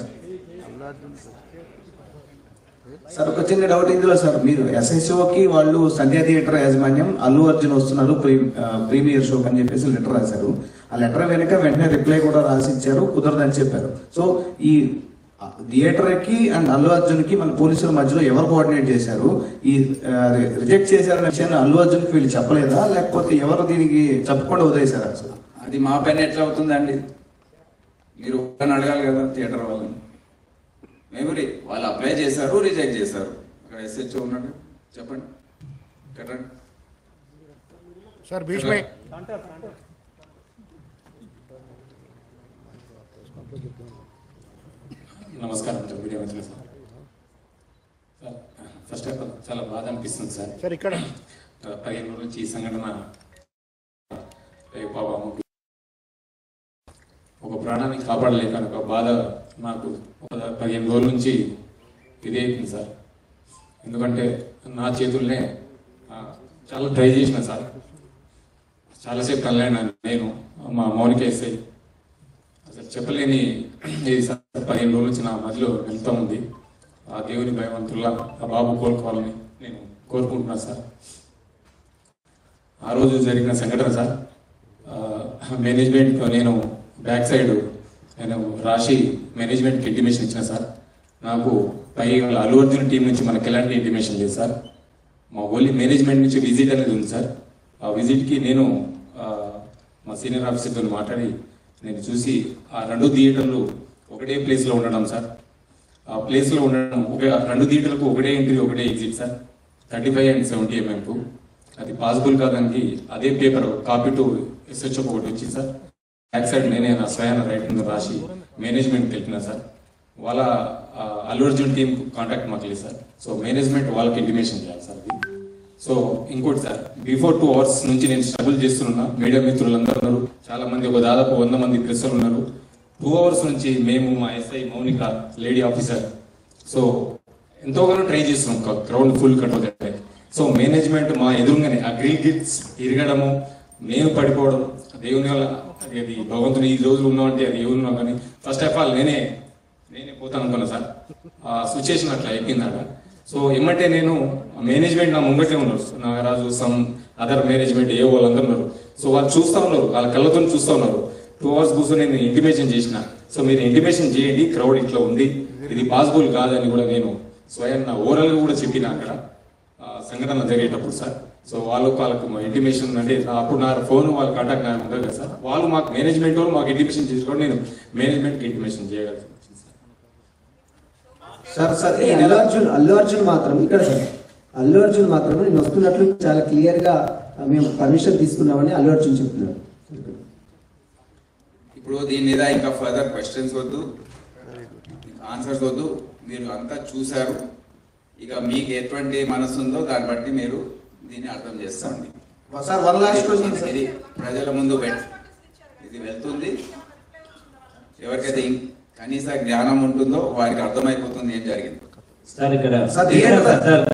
Sir. Sir ఒక చిన్న doubt ఇందులో సార్, మీరు SSOకి వాళ్ళు సంధ్యా థియేటర్ యాజమాన్యం అల్లు అర్జున్ వస్తున్నారు ప్రీమియర్ షోకి అని చెప్పేసి లెటర్ రాశారు. ఆ లెటర్ వెనుక వెంటనే రిప్లై కూడా రాసిచ్చారు, కుదరదని చెప్పారు. సో ఈ థియేటర్ కి అండ్ అల్లు అర్జున్ కి మన పోలీసుల మధ్యలో ఎవరు కోఆర్డినేట్ చేశారు? ఈ రిజెక్ట్ చేశారనే విషయాన్ని అల్లు అర్జున్ కి వీళ్ళు చెప్పలేదా, లేకపోతే ఎవరు దీనికి చెప్పకుండా వదిలేశారా? అసలు అది మా పైన ఎట్లా అవుతుందండి? మీరు అడగాలి కదా థియేటర్ వాళ్ళని. మెమరీ వాళ్ళు అప్లై చేశారు, రిజెక్ట్ చేశారు. అక్కడ SHO ఉన్నాడు, చెప్పండి. కరెక్ట్ సార్ భీష్మే నమస్కారం మీడియా మిత్రులు. సార్ ఫస్ట్ ఆఫ్ ఆల్ చాలా బాధ అనిపిస్తుంది సార్. సార్ ఇక్కడ 15 రోజుల నుంచి ఈ సంఘటన పాపం ఒక ప్రాణాన్ని కాపాడలేక ఒక బాధ నాకు 15 రోజుల నుంచి ఇదే అవుతుంది సార్. ఎందుకంటే నా చేతుల్నే చాలా ట్రై చేసిన సార్, చాలాసేపు కనలేను నేను, మా మౌనిక ఎస్ఐ. అసలు చెప్పలేని ఇది సార్. 15 రోజుల నుంచి నా మధ్యలో వెళ్తూ ఉంది. ఆ దేవుని భయవంతుల్లా ఆ బాబు కోలుకోవాలని నేను కోరుకుంటున్నాను సార్. ఆ రోజు జరిగిన సంఘటన సార్, మేనేజ్మెంట్ నేను బ్యాక్ సైడ్ నేను రాసి మేనేజ్మెంట్కి ఇంటిమేషన్ ఇచ్చిన సార్. నాకు పై అల్లు అర్జున్ టీం నుంచి మనకి ఎలాంటి ఇంటిమేషన్ లేదు సార్. మా ఓన్లీ మేనేజ్మెంట్ నుంచి విజిట్ అనేది ఉంది సార్. ఆ విజిట్కి నేను మా సీనియర్ ఆఫీసర్తో మాట్లాడి నేను చూసి ఆ 2 థియేటర్లు ఒకటే ప్లేస్లో ఉండడం సార్. ఆ ప్లేస్లో ఉండడం 2 థియేటర్లకు ఒకటే ఎంట్రీ ఒకటే ఎగ్జిట్ సార్. 35 and 70 mm. అది పాసిబుల్ కాదానికి అదే పేపర్ కాపీ టు SHO ఒకటి వచ్చింది సార్. బ్యాక్ సైడ్ నేనే నా స్వయాన రైట్ మీద రాసి మేనేజ్మెంట్ తెలిపిన సార్. వాళ్ళ అల్లు అర్జున్ టీం కాంటాక్ట్ మాకు లేదు సార్. సో మేనేజ్మెంట్ వాళ్ళకి ఇంటిమేషన్ చేయాలి సార్. సో ఇంకోటి సార్, బిఫోర్ 2 hours నుంచి నేను స్ట్రగుల్ చేస్తున్నా. మీడియా మిత్రులందరూ ఉన్నారు, చాలా మంది, ఒక దాదాపు 100 మంది ప్రెస్సులు ఉన్నారు. 2 hours నుంచి మేము, మా SI Mounika lady officer, so ఎంతోగానో ట్రై చేస్తున్నాం crowd full control. So management మా ఎదురుగానే ఆ గ్రిల్ గిట్స్ ఇరగడము, మేము పడిపోవడం, దేవుని వల్ల అది భగవంతుడు ఈ రోజులు ఉన్నామంటే అది ఎవరు ఉన్నాం. కానీ ఫస్ట్ ఆఫ్ ఆల్ నేనే పోతాను అనుకున్నా సార్. ఆ సిచ్యుయేషన్ అట్లా అయిపోయిందాక. సో ఏమంటే నేను మేనేజ్మెంట్ నా ముంగటే ఉన్నారు, నాగరాజు, సమ్ అదర్ మేనేజ్మెంట్ వాళ్ళందరూ ఉన్నారు. సో వాళ్ళు చూస్తూ ఉన్నారు, వాళ్ళ కళ్ళతో చూస్తూ ఉన్నారు. 2 hours కూర్చొని నేను ఇంటిమేషన్ చేసిన. సో మీరు ఇంటిమేషన్ చేయండి, క్రౌడ్ ఇట్లా ఉంది, ఇది పాసిబుల్ కాదని కూడా నేను స్వయం నా ఓరల్గా కూడా చెప్పిన అక్కడ సంఘటన జరిగేటప్పుడు సార్. సో వాళ్ళకు ఇంటిమేషన్ అంటే అప్పుడు నా ఫోన్ వాళ్ళ కాంటాక్ట్ నాకు ఉంటుంది కదా సార్. వాళ్ళు మాకు మేనేజ్మెంట్ వాళ్ళు మాకు ఇంటిమేషన్ చేసుకోవడం, నేను మేనేజ్మెంట్కి ఇంటిమేషన్ చేయగలను సార్. సార్ అల్లు అర్జున్ మాత్రం ఇక్కడ సార్, అల్లు అర్జున్ మాత్రం నేను వస్తున్నట్లు చాలా క్లియర్ గా మేము పర్మిషన్ తీసుకున్నామని అల్లు అర్జున్ చెప్తున్నారు. ఇప్పుడు దీని మీద ఇంకా ఫర్దర్ క్వశ్చన్స్ వద్దు, ఆన్సర్స్ వద్దు. మీరు అంతా చూశారు, ఇక మీకు ఎటువంటి మనసు ఉందో దాన్ని బట్టి మీరు దీన్ని అర్థం చేస్తాండి sir. One last question sir. ఇది ప్రజల ముందు ఇది వెళ్తుంది. ఎవరికైతే కనీస జ్ఞానం ఉంటుందో వారికి అర్థమైపోతుంది ఏం జరిగింది సార్. ఇక్కడ